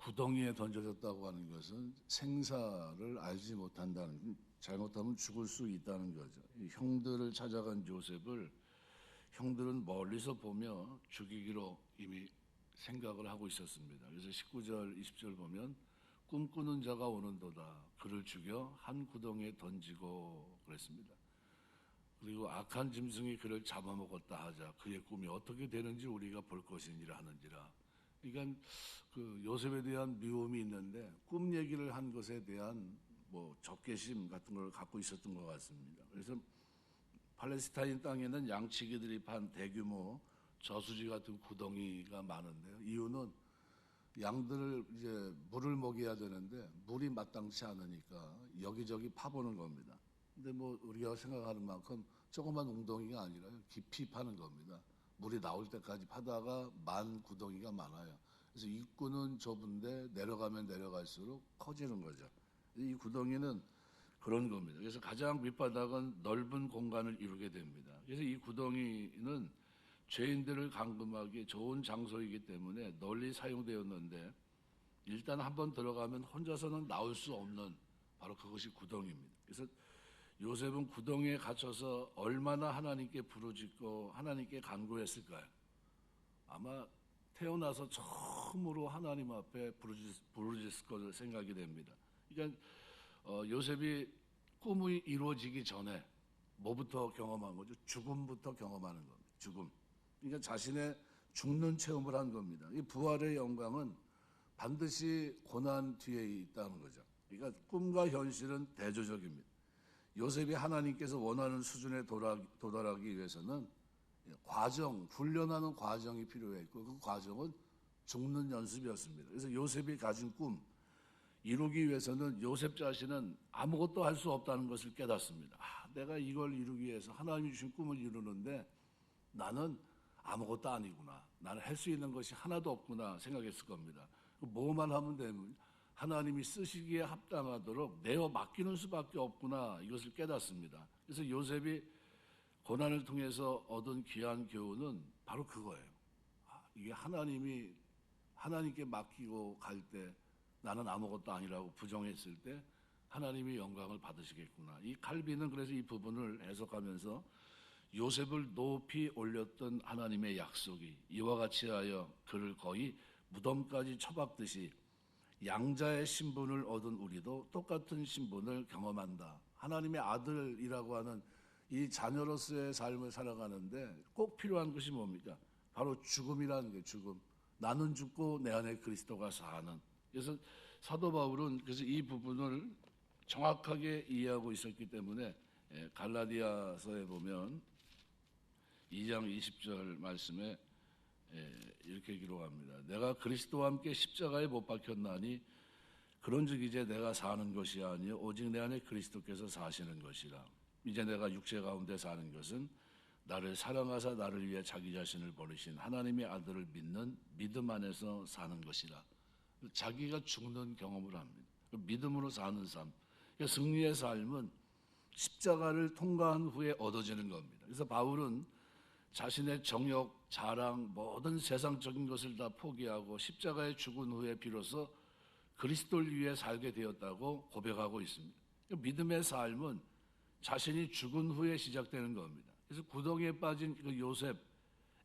구덩이에 던져졌다고 하는 것은 생사를 알지 못한다는, 잘못하면 죽을 수 있다는 거죠. 이 형들을 찾아간 요셉을 형들은 멀리서 보며 죽이기로 이미 생각을 하고 있었습니다. 그래서 19절, 20절 보면 꿈꾸는 자가 오는도다. 그를 죽여 한 구덩이에 던지고 그랬습니다. 그리고 악한 짐승이 그를 잡아먹었다 하자. 그의 꿈이 어떻게 되는지 우리가 볼 것이니라 하는지라. 그러니까 그 요셉에 대한 미움이 있는데 꿈 얘기를 한 것에 대한 뭐 적개심 같은 걸 갖고 있었던 것 같습니다. 그래서 팔레스타인 땅에는 양치기들이 판 대규모 저수지 같은 구덩이가 많은데요. 이유는 양들을 이제 물을 먹여야 되는데 물이 마땅치 않으니까 여기저기 파보는 겁니다. 근데 뭐 우리가 생각하는 만큼 조그만 웅덩이가 아니라 깊이 파는 겁니다. 물이 나올 때까지 파다가 만 구덩이가 많아요. 그래서 입구는 좁은데 내려가면 내려갈수록 커지는 거죠. 이 구덩이는 그런 겁니다. 그래서 가장 밑바닥은 넓은 공간을 이루게 됩니다. 그래서 이 구덩이는 죄인들을 감금하기 좋은 장소이기 때문에 널리 사용되었는데 일단 한번 들어가면 혼자서는 나올 수 없는 바로 그것이 구덩이입니다. 그래서 요셉은 구덩이에 갇혀서 얼마나 하나님께 부르짖고 하나님께 간구했을까요? 아마 태어나서 처음으로 하나님 앞에 부르짖을 것을 생각이 됩니다. 그러니까 요셉이 꿈이 이루어지기 전에 뭐부터 경험한 거죠? 죽음부터 경험하는 겁니다. 죽음. 그러니까 자신의 죽는 체험을 한 겁니다. 이 부활의 영광은 반드시 고난 뒤에 있다는 거죠. 그러니까 꿈과 현실은 대조적입니다. 요셉이 하나님께서 원하는 수준에 도달하기 위해서는 과정, 훈련하는 과정이 필요했고 그 과정은 죽는 연습이었습니다. 그래서 요셉이 가진 꿈, 이루기 위해서는 요셉 자신은 아무것도 할 수 없다는 것을 깨닫습니다. 내가 이걸 이루기 위해서 하나님이 주신 꿈을 이루는데 나는 아무것도 아니구나. 나는 할 수 있는 것이 하나도 없구나 생각했을 겁니다. 뭐만 하면 되면 하나님이 쓰시기에 합당하도록 내어 맡기는 수밖에 없구나 이것을 깨닫습니다. 그래서 요셉이 고난을 통해서 얻은 귀한 교훈은 바로 그거예요. 이게 하나님께 맡기고 갈 때 나는 아무것도 아니라고 부정했을 때 하나님이 영광을 받으시겠구나. 이 칼빈은 그래서 이 부분을 해석하면서 요셉을 높이 올렸던 하나님의 약속이 이와 같이 하여 그를 거의 무덤까지 처박듯이 양자의 신분을 얻은 우리도 똑같은 신분을 경험한다. 하나님의 아들이라고 하는 이 자녀로서의 삶을 살아가는데 꼭 필요한 것이 뭡니까? 바로 죽음이라는 게 죽음. 나는 죽고 내 안에 그리스도가 사는. 그래서 사도 바울은 그래서 이 부분을 정확하게 이해하고 있었기 때문에 갈라디아서에 보면 2장 20절 말씀에 이렇게 기록합니다. 내가 그리스도와 함께 십자가에 못 박혔나니 그런즉 이제 내가 사는 것이 아니요 오직 내 안에 그리스도께서 사시는 것이라. 이제 내가 육체 가운데 사는 것은 나를 사랑하사 나를 위해 자기 자신을 버리신 하나님의 아들을 믿는 믿음 안에서 사는 것이라. 자기가 죽는 경험을 합니다. 믿음으로 사는 삶. 그러니까 승리의 삶은 십자가를 통과한 후에 얻어지는 겁니다. 그래서 바울은 자신의 정욕, 자랑, 모든 세상적인 것을 다 포기하고 십자가에 죽은 후에 비로소 그리스도를 위해 살게 되었다고 고백하고 있습니다. 믿음의 삶은 자신이 죽은 후에 시작되는 겁니다. 그래서 구덩이에 빠진 그 요셉,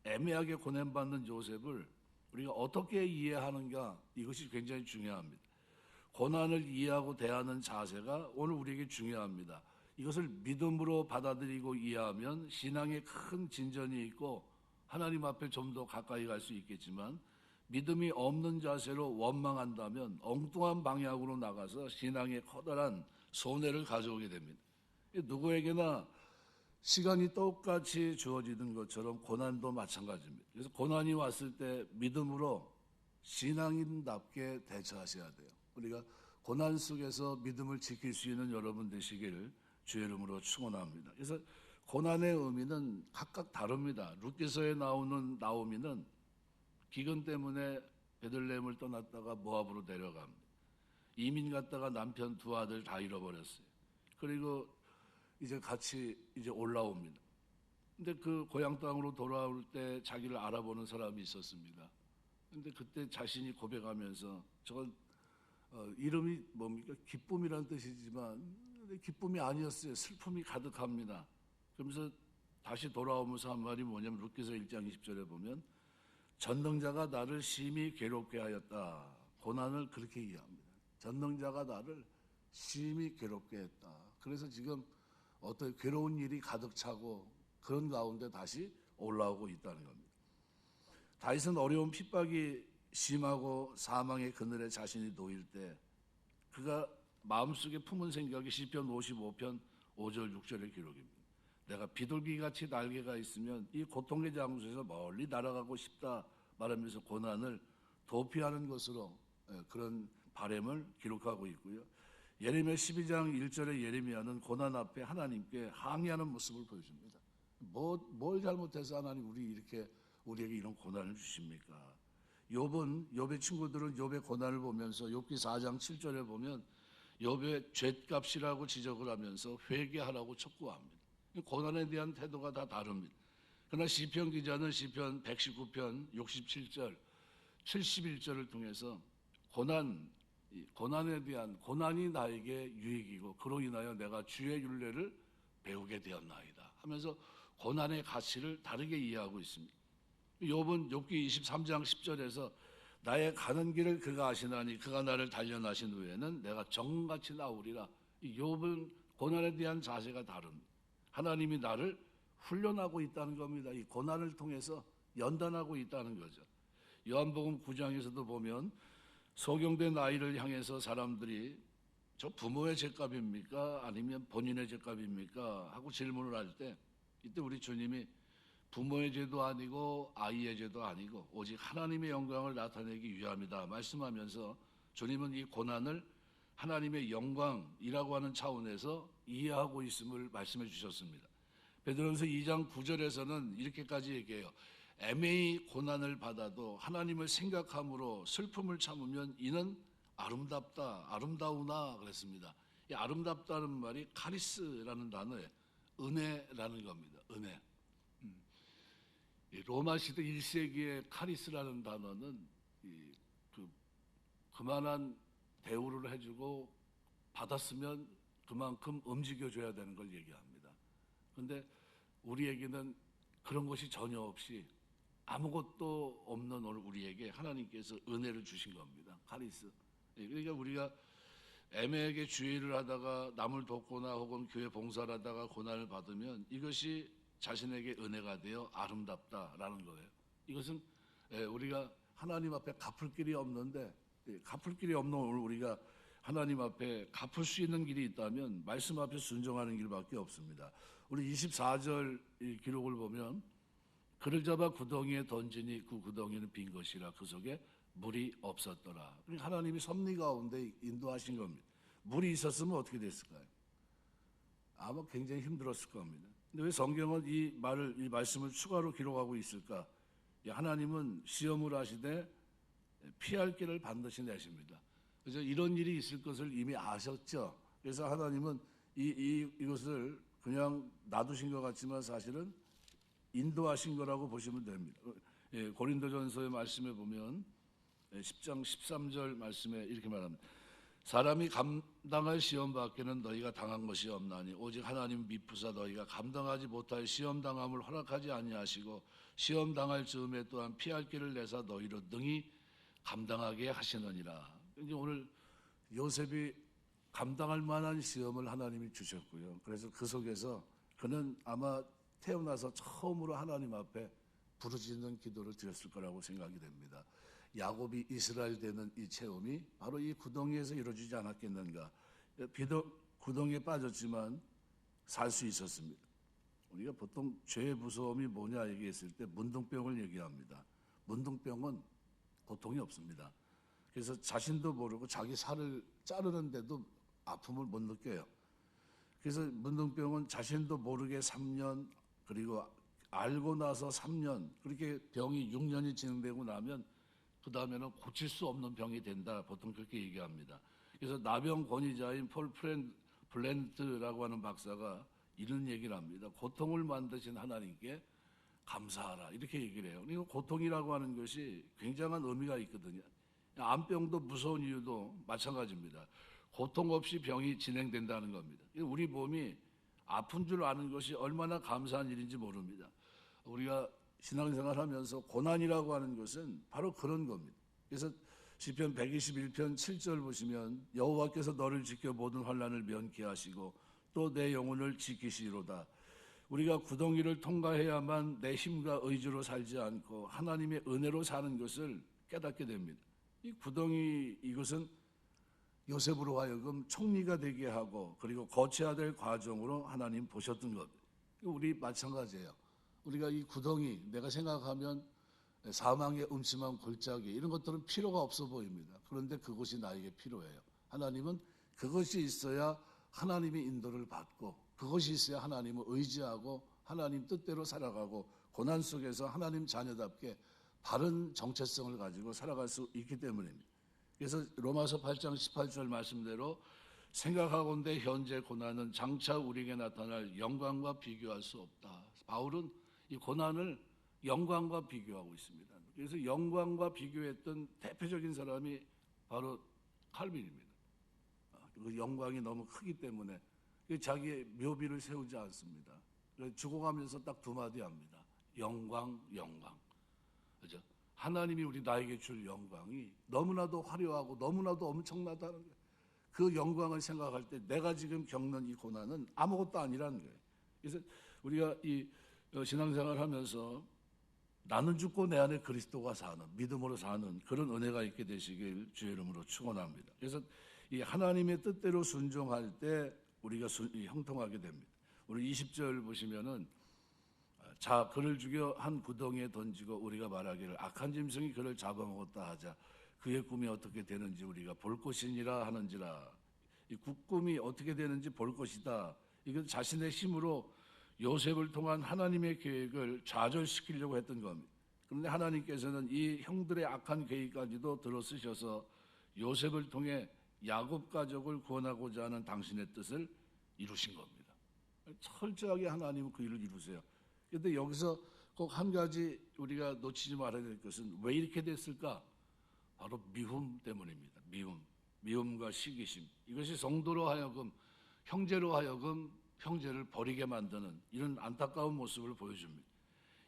애매하게 고난받는 요셉을 우리가 어떻게 이해하는가, 이것이 굉장히 중요합니다. 고난을 이해하고 대하는 자세가 오늘 우리에게 중요합니다. 이것을 믿음으로 받아들이고 이해하면 신앙에 큰 진전이 있고 하나님 앞에 좀 더 가까이 갈 수 있겠지만 믿음이 없는 자세로 원망한다면 엉뚱한 방향으로 나가서 신앙에 커다란 손해를 가져오게 됩니다. 누구에게나 시간이 똑같이 주어지는 것처럼 고난도 마찬가지입니다. 그래서 고난이 왔을 때 믿음으로 신앙인답게 대처하셔야 돼요. 우리가 고난 속에서 믿음을 지킬 수 있는 여러분 되시기를 주의 이름으로 축원합니다. 그래서 고난의 의미는 각각 다릅니다. 룻기서에 나오는 나오미는 기근 때문에 베들레헴을 떠났다가 모압으로 내려갑니다. 이민 갔다가 남편 두 아들 다 잃어버렸어요. 그리고 이제 같이 올라옵니다. 근데 그 고향 땅으로 돌아올 때 자기를 알아보는 사람이 있었습니다. 근데 그때 자신이 고백하면서 저건 이름이 뭡니까? 기쁨이라는 뜻이지만 근데 기쁨이 아니었어요. 슬픔이 가득합니다. 그러면서 다시 돌아오면서 한 말이 뭐냐면 룻기서 1장 20절에 보면 전능자가 나를 심히 괴롭게 하였다. 고난을 그렇게 이해합니다. 전능자가 나를 심히 괴롭게 했다. 그래서 지금 어떤 괴로운 일이 가득 차고 그런 가운데 다시 올라오고 있다는 겁니다. 다윗은 어려운 핍박이 심하고 사망의 그늘에 자신이 놓일 때 그가 마음속에 품은 생각이 시편 55편 5절 6절의 기록입니다. 내가 비둘기같이 날개가 있으면 이 고통의 장소에서 멀리 날아가고 싶다 말하면서 고난을 도피하는 것으로 그런 바람을 기록하고 있고요. 예레미야 12장 1절의 예레미야는 고난 앞에 하나님께 항의하는 모습을 보여줍니다. 뭘 잘못해서 하나님 우리에게 이런 고난을 주십니까? 욥의 친구들은 욥의 고난을 보면서 욥기 4장 7절에 보면 욥의 죗값이라고 지적을 하면서 회개하라고 촉구합니다. 고난에 대한 태도가 다 다릅니다. 그러나 시편 기자는 시편 119편 67절 71절을 통해서 고난에 대한 고난이 나에게 유익이고 그로 인하여 내가 주의 율례를 배우게 되었나이다 하면서 고난의 가치를 다르게 이해하고 있습니다. 욥은 욥기 23장 10절에서 나의 가는 길을 그가 아시나니 그가 나를 단련하신 후에는 내가 정같이 나오리라. 욥은 고난에 대한 자세가 다릅니다. 하나님이 나를 훈련하고 있다는 겁니다. 이 고난을 통해서 연단하고 있다는 거죠. 요한복음 9장에서도 보면 소경된 아이를 향해서 사람들이 저 부모의 죄값입니까? 아니면 본인의 죄값입니까? 하고 질문을 할 때 이때 우리 주님이 부모의 죄도 아니고 아이의 죄도 아니고 오직 하나님의 영광을 나타내기 위함이다 말씀하면서 주님은 이 고난을 하나님의 영광이라고 하는 차원에서 이해하고 있음을 말씀해 주셨습니다. 베드로전서 2장 9절에서는 이렇게까지 얘기해요. 애매히 고난을 받아도 하나님을 생각함으로 슬픔을 참으면 이는 아름답다, 아름다우나 그랬습니다. 이 아름답다는 말이 카리스라는 단어에 은혜라는 겁니다. 은혜. 로마 시대 1세기의 카리스라는 단어는 그만한 대우를 해주고 받았으면 그만큼 움직여줘야 되는 걸 얘기합니다. 그런데 우리에게는 그런 것이 전혀 없이 아무것도 없는 우리에게 하나님께서 은혜를 주신 겁니다. 카리스. 그러니까 우리가 애매하게 주의를 하다가 남을 돕거나 혹은 교회 봉사를 하다가 고난을 받으면 이것이 자신에게 은혜가 되어 아름답다라는 거예요. 이것은 우리가 하나님 앞에 갚을 길이 없는데 갚을 길이 없는 우리가 하나님 앞에 갚을 수 있는 길이 있다면 말씀 앞에 순종하는 길밖에 없습니다. 우리 24절 기록을 보면 그를 잡아 구덩이에 던지니 그 구덩이는 빈 것이라 그 속에 물이 없었더라. 하나님이 섭리 가운데 인도하신 겁니다. 물이 있었으면 어떻게 됐을까요? 아마 굉장히 힘들었을 겁니다. 근데 왜 성경은 이 말씀을 추가로 기록하고 있을까? 하나님은 시험을 하시되 피할 길을 반드시 내십니다. 그래서 이런 일이 있을 것을 이미 아셨죠. 그래서 하나님은 이것을 그냥 놔두신 것 같지만 사실은 인도하신 거라고 보시면 됩니다. 고린도전서의 말씀에 보면 10장 13절 말씀에 이렇게 말합니다. 사람이 감당할 시험 밖에는 너희가 당한 것이 없나니 오직 하나님 미쁘사 너희가 감당하지 못할 시험 당함을 허락하지 아니하시고 시험 당할 즈음에 또한 피할 길을 내사 너희로 능히 감당하게 하시느니라. 이제 오늘 요셉이 감당할 만한 시험을 하나님이 주셨고요. 그래서 그 속에서 그는 아마 태어나서 처음으로 하나님 앞에 부르짖는 기도를 드렸을 거라고 생각이 됩니다. 야곱이 이스라엘 되는 이 체험이 바로 이 구덩이에서 이루어지지 않았겠는가. 구덩이에 빠졌지만 살 수 있었습니다. 우리가 보통 죄의 무서움이 뭐냐 얘기했을 때 문둥병을 얘기합니다. 문둥병은 고통이 없습니다. 그래서 자신도 모르고 자기 살을 자르는데도 아픔을 못 느껴요. 그래서 문둥병은 자신도 모르게 3년 그리고 알고 나서 3년 그렇게 병이 6년이 진행되고 나면 그 다음에는 고칠 수 없는 병이 된다. 보통 그렇게 얘기합니다. 그래서 나병 권위자인 폴 블렌트라고 하는 박사가 이런 얘기를 합니다. 고통을 만드신 하나님께 감사하라 이렇게 얘기를 해요. 그리고 고통이라고 하는 것이 굉장한 의미가 있거든요. 암병도 무서운 이유도 마찬가지입니다. 고통 없이 병이 진행된다는 겁니다. 우리 몸이 아픈 줄 아는 것이 얼마나 감사한 일인지 모릅니다. 우리가 신앙생활하면서 고난이라고 하는 것은 바로 그런 겁니다. 그래서 시편 121편 7절 보시면 여호와께서 너를 지켜 모든 환난을 면케 하시고 또 내 영혼을 지키시리로다. 우리가 구덩이를 통과해야만 내 힘과 의지로 살지 않고 하나님의 은혜로 사는 것을 깨닫게 됩니다. 이 구덩이 이것은 요셉으로 하여금 총리가 되게 하고 그리고 거쳐야 될 과정으로 하나님 보셨던 겁니다. 우리 마찬가지예요. 우리가 이 구덩이 내가 생각하면 사망의 음침한 골짜기 이런 것들은 필요가 없어 보입니다. 그런데 그것이 나에게 필요해요. 하나님은 그것이 있어야 하나님의 인도를 받고 그것이 있어야 하나님을 의지하고 하나님 뜻대로 살아가고 고난 속에서 하나님 자녀답게 바른 정체성을 가지고 살아갈 수 있기 때문입니다. 그래서 로마서 8장 18절 말씀대로 생각하건대 현재 고난은 장차 우리에게 나타날 영광과 비교할 수 없다. 바울은 이 고난을 영광과 비교하고 있습니다. 그래서 영광과 비교했던 대표적인 사람이 바로 칼빈입니다. 그 영광이 너무 크기 때문에 자기의 묘비를 세우지 않습니다. 죽어가면서 딱 두 마디 합니다. 영광, 영광. 그죠? 하나님이 우리 나에게 줄 영광이 너무나도 화려하고 너무나도 엄청나다는 거예요. 그 영광을 생각할 때 내가 지금 겪는 이 고난은 아무것도 아니라는 거예요. 그래서 우리가 이 신앙생활 하면서 나는 죽고 내 안에 그리스도가 사는 믿음으로 사는 그런 은혜가 있게 되시길 주의 이름으로 축원합니다. 그래서 이 하나님의 뜻대로 순종할 때 우리가 형통하게 됩니다. 우리 20절 보시면은 자 그를 죽여 한 구덩이에 던지고 우리가 말하기를 악한 짐승이 그를 잡아먹었다 하자 그의 꿈이 어떻게 되는지 우리가 볼 것이니라 하는지라. 이 꿈이 어떻게 되는지 볼 것이다. 이건 자신의 힘으로 요셉을 통한 하나님의 계획을 좌절시키려고 했던 겁니다. 그런데 하나님께서는 이 형들의 악한 계획까지도 들어쓰셔서 요셉을 통해 야곱 가족을 구원하고자 하는 당신의 뜻을 이루신 겁니다. 철저하게 하나님은 그 일을 이루세요. 그런데 여기서 꼭 한 가지 우리가 놓치지 말아야 될 것은 왜 이렇게 됐을까? 바로 미움 때문입니다. 미움과 시기심. 이것이 성도로 하여금 형제로 하여금 형제를 버리게 만드는 이런 안타까운 모습을 보여줍니다.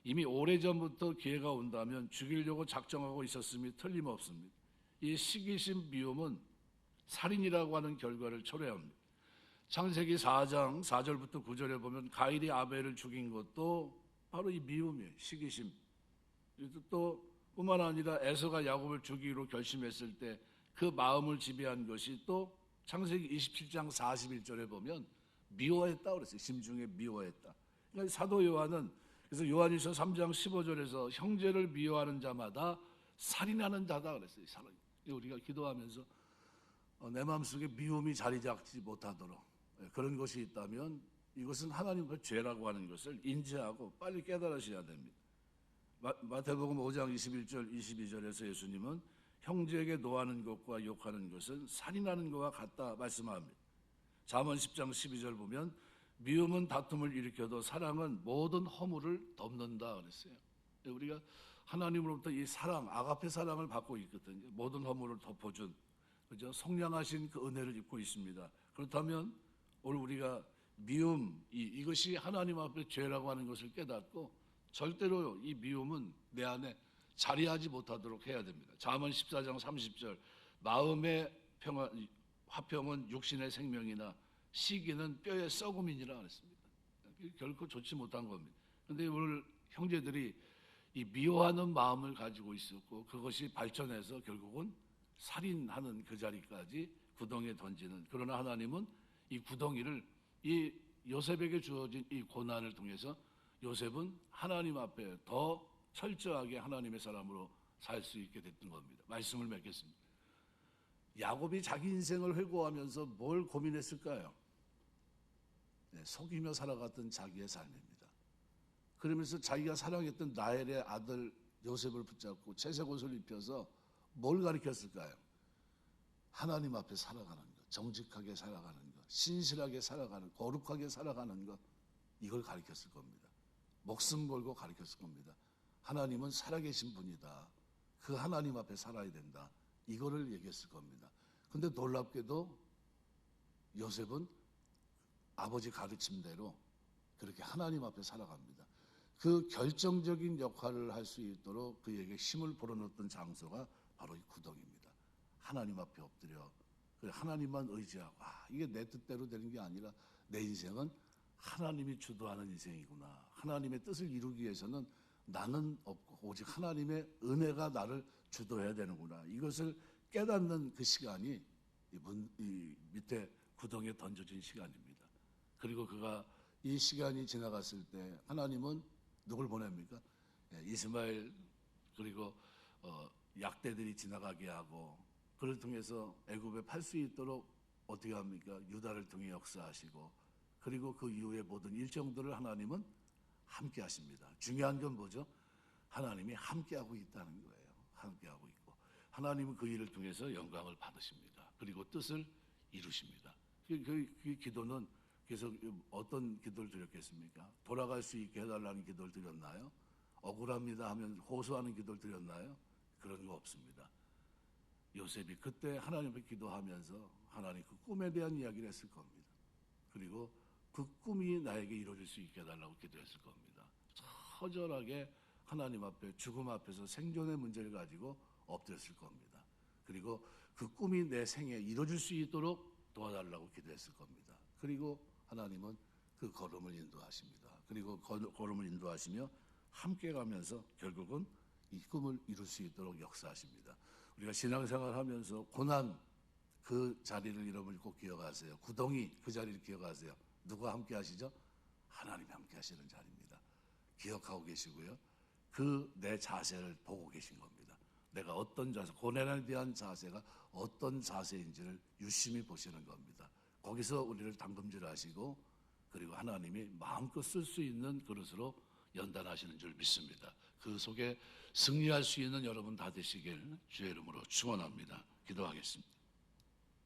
이미 오래전부터 기회가 온다면 죽이려고 작정하고 있었음이 틀림없습니다. 이 시기심 미움은 살인이라고 하는 결과를 초래합니다. 창세기 4장 4절부터 9절에 보면 가인이 아벨을 죽인 것도 바로 이 미움이에요. 시기심. 또 뿐만 아니라 에서가 야곱을 죽이기로 결심했을 때 그 마음을 지배한 것이 또 창세기 27장 41절에 보면 미워했다 그랬어요. 심중에 미워했다. 그러니까 사도 요한은 그래서 요한일서 3장 15절에서 형제를 미워하는 자마다 살인하는 자다 그랬어요. 우리가 기도하면서 내 마음속에 미움이 자리 잡지 못하도록 그런 것이 있다면 이것은 하나님의 죄라고 하는 것을 인지하고 빨리 깨달으셔야 됩니다. 마태복음 5장 21절 22절에서 예수님은 형제에게 노하는 것과 욕하는 것은 살인하는 것과 같다 말씀합니다. 잠언 10장 12절 보면 미움은 다툼을 일으켜도 사랑은 모든 허물을 덮는다 그랬어요. 우리가 하나님으로부터 이 사랑, 아가페 사랑을 받고 있거든요. 모든 허물을 덮어준 그죠? 성량하신 그 은혜를 입고 있습니다. 그렇다면 오늘 우리가 미움 이것이 하나님 앞에 죄라고 하는 것을 깨닫고 절대로 이 미움은 내 안에 자리하지 못하도록 해야 됩니다. 잠언 14장 30절 마음의 화평은 육신의 생명이나 시기는 뼈의 썩음이니라 그랬습니다. 결코 좋지 못한 겁니다. 그런데 오늘 형제들이 이 미워하는 마음을 가지고 있었고 그것이 발전해서 결국은 살인하는 그 자리까지 구덩이에 던지는. 그러나 하나님은 이 구덩이를 이 요셉에게 주어진 이 고난을 통해서 요셉은 하나님 앞에 더 철저하게 하나님의 사람으로 살 수 있게 됐던 겁니다. 말씀을 맺겠습니다. 야곱이 자기 인생을 회고하면서 뭘 고민했을까요? 속이며 살아갔던 자기의 삶입니다. 그러면서 자기가 사랑했던 라헬의 아들 요셉을 붙잡고 채색 옷을 입혀서 뭘 가르쳤을까요? 하나님 앞에 살아가는 것, 정직하게 살아가는 것, 신실하게 살아가는, 거룩하게 살아가는 것, 이걸 가르쳤을 겁니다. 목숨 걸고 가르쳤을 겁니다. 하나님은 살아계신 분이다. 그 하나님 앞에 살아야 된다. 이거를 얘기했을 겁니다. 근데 놀랍게도 요셉은 아버지 가르침대로 그렇게 하나님 앞에 살아갑니다. 그 결정적인 역할을 할 수 있도록 그에게 힘을 불어넣었던 장소가 바로 이 구덩입니다. 하나님 앞에 엎드려 하나님만 의지하고 이게 내 뜻대로 되는 게 아니라 내 인생은 하나님이 주도하는 인생이구나. 하나님의 뜻을 이루기 위해서는 나는 없고 오직 하나님의 은혜가 나를 주도해야 되는구나. 이것을 깨닫는 그 시간이 이 밑에 구덩이에 던져진 시간입니다. 그리고 그가 이 시간이 지나갔을 때 하나님은 누굴 보냅니까? 이스마엘 그리고 약대들이 지나가게 하고 그를 통해서 애굽에 팔 수 있도록 어떻게 합니까? 유다를 통해 역사하시고 그리고 그 이후의 모든 일정들을 하나님은 함께 하십니다. 중요한 건 뭐죠? 하나님이 함께하고 있다는 거예요. 함께하고 있고 하나님은 그 일을 통해서 영광을 받으십니다. 그리고 뜻을 이루십니다. 그 기도는 계속 어떤 기도를 드렸겠습니까? 돌아갈 수 있게 해달라는 기도를 드렸나요? 억울합니다 하면 호소하는 기도를 드렸나요? 그런 거 없습니다. 요셉이 그때 하나님 앞에 기도하면서 하나님 그 꿈에 대한 이야기를 했을 겁니다. 그리고 그 꿈이 나에게 이루어질 수 있게 해달라고 기도했을 겁니다. 처절하게 하나님 앞에 죽음 앞에서 생존의 문제를 가지고 엎드렸을 겁니다. 그리고 그 꿈이 내 생에 이루어질 수 있도록 도와달라고 기도했을 겁니다. 그리고 하나님은 그 걸음을 인도하십니다. 그리고 걸음을 인도하시며 함께 가면서 결국은 이 꿈을 이룰 수 있도록 역사하십니다. 우리가 신앙생활 하면서 고난 그 자리를 여러분이 꼭 기억하세요. 구덩이 그 자리를 기억하세요. 누가 함께 하시죠? 하나님이 함께 하시는 자리입니다. 기억하고 계시고요. 그 내 자세를 보고 계신 겁니다. 내가 어떤 자세, 고난에 대한 자세가 어떤 자세인지를 유심히 보시는 겁니다. 거기서 우리를 담금질하시고 그리고 하나님이 마음껏 쓸 수 있는 그릇으로 연단하시는 줄 믿습니다. 그 속에 승리할 수 있는 여러분 다 되시길 주의 이름으로 축원합니다. 기도하겠습니다.